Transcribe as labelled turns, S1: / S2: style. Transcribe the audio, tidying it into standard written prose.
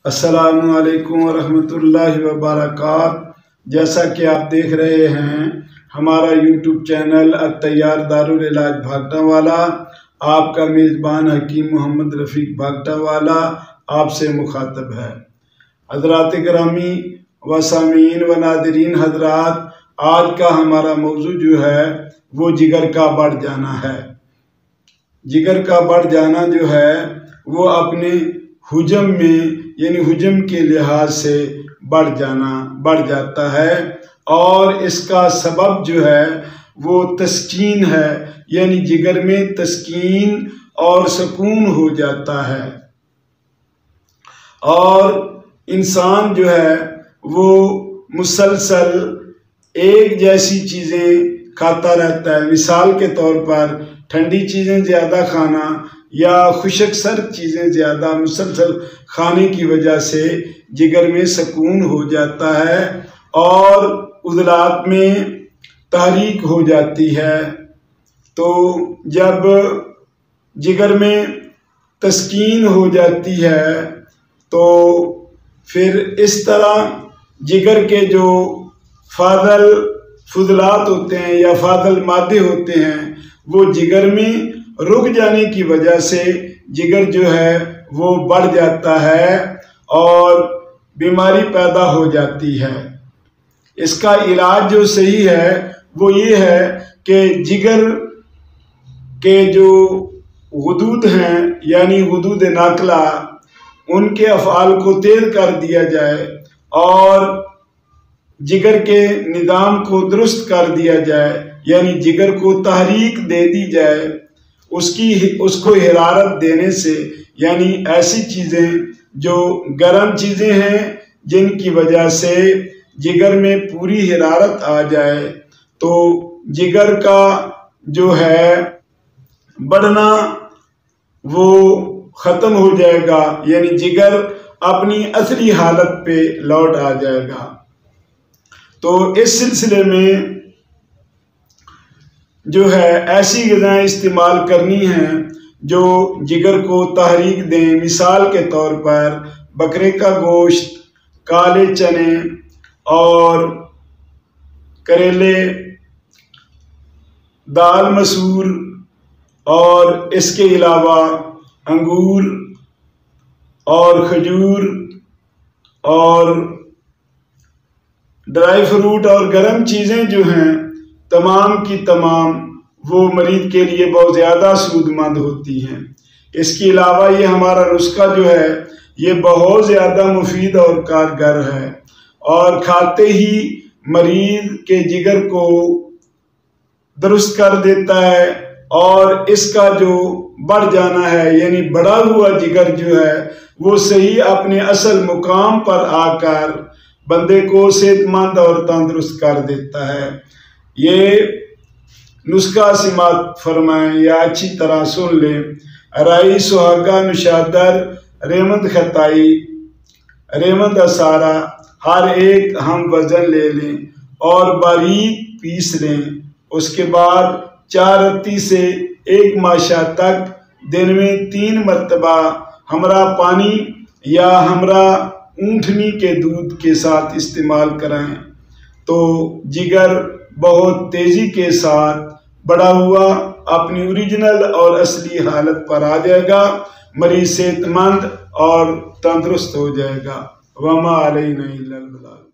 S1: अस्सलामुअलैकुम वरहमतुल्लाहि वबरकातुहू। जैसा कि आप देख रहे हैं, हमारा यूट्यूब चैनल अत्तैयार दारुल इलाज भागटा वाला, आपका मेज़बान हकीम मोहम्मद रफ़ीक भागटा वाला आपसे मुखातब है। हज़रात गिरामी व सामीन व नादरीन हज़रात, आज का हमारा मौजू जो है वो जिगर का बढ़ जाना है। जिगर का बढ़ जाना जो है वो अपने हुजम में यानी हुजम के लिहाज से बढ़ जाता है, और इसका सबब जो है वो तस्कीन है, यानी जिगर में तस्कीन और सुकून हो जाता है, और इंसान जो है वो मुसलसल एक जैसी चीज़ें खाता रहता है। मिसाल के तौर पर ठंडी चीज़ें ज़्यादा खाना या खुशक सर्द चीज़ें ज़्यादा मुसलसल खाने की वजह से जिगर में सुकून हो जाता है और उज़लात में तहरीक हो जाती है। तो जब जिगर में तस्कीन हो जाती है तो फिर इस तरह जिगर के जो फुज़लात होते हैं या फादल मादे होते हैं वो जिगर में रुक जाने की वजह से जिगर जो है वो बढ़ जाता है और बीमारी पैदा हो जाती है। इसका इलाज जो सही है वो ये है कि जिगर के जो गुदूद हैं यानी गुदूद नाकला, उनके अफ़आल को तेज़ कर दिया जाए और जिगर के निज़ाम को दुरुस्त कर दिया जाए, यानी जिगर को तहरीक दे दी जाए। उसको हिरारत देने से, यानी ऐसी चीज़ें जो गर्म चीज़ें हैं जिनकी वजह से जिगर में पूरी हिरारत आ जाए, तो जिगर का जो है बढ़ना वो ख़त्म हो जाएगा, यानी जिगर अपनी असली हालत पे लौट आ जाएगा। तो इस सिलसिले में जो है ऐसी ग़िज़ाएँ इस्तेमाल करनी हैं जो जिगर को तहरीक दें। मिसाल के तौर पर बकरे का गोश्त, काले चने और करेले, दाल मसूर, और इसके अलावा अंगूर और खजूर और ड्राई फ्रूट और गर्म चीज़ें जो हैं तमाम की तमाम वो मरीज़ के लिए बहुत ज़्यादा सूदमंद होती हैं। इसके अलावा ये हमारा नुस्खा जो है ये बहुत ज़्यादा मुफीद और कारगर है, और खाते ही मरीज़ के जिगर को दुरुस्त कर देता है, और इसका जो बढ़ जाना है यानी बढ़ा हुआ जिगर जो है वो सही अपने असल मुकाम पर आकर बंदे को सेहतमंद और तंदुरुस्त कर देता है। ये नुस्खा सिमात फरमाएं या अच्छी तरह सुन लें। राई सुहागा नुशादर रेमंद खताई रेमंद असारा, हर एक हम वज़न ले लें और बारीक पीस लें। उसके बाद 4 रत्ती से 1 माशा तक दिन में 3 मरतबा हमरा पानी या हमरा ऊँटनी के दूध के साथ इस्तेमाल कराएं, तो जिगर बहुत तेज़ी के साथ बढ़ा हुआ अपनी ओरिजिनल और असली हालत पर आ जाएगा। मरीज़ सेहतमंद और तंदुरुस्त हो जाएगा। वमा अलैना इल्लल बलाग।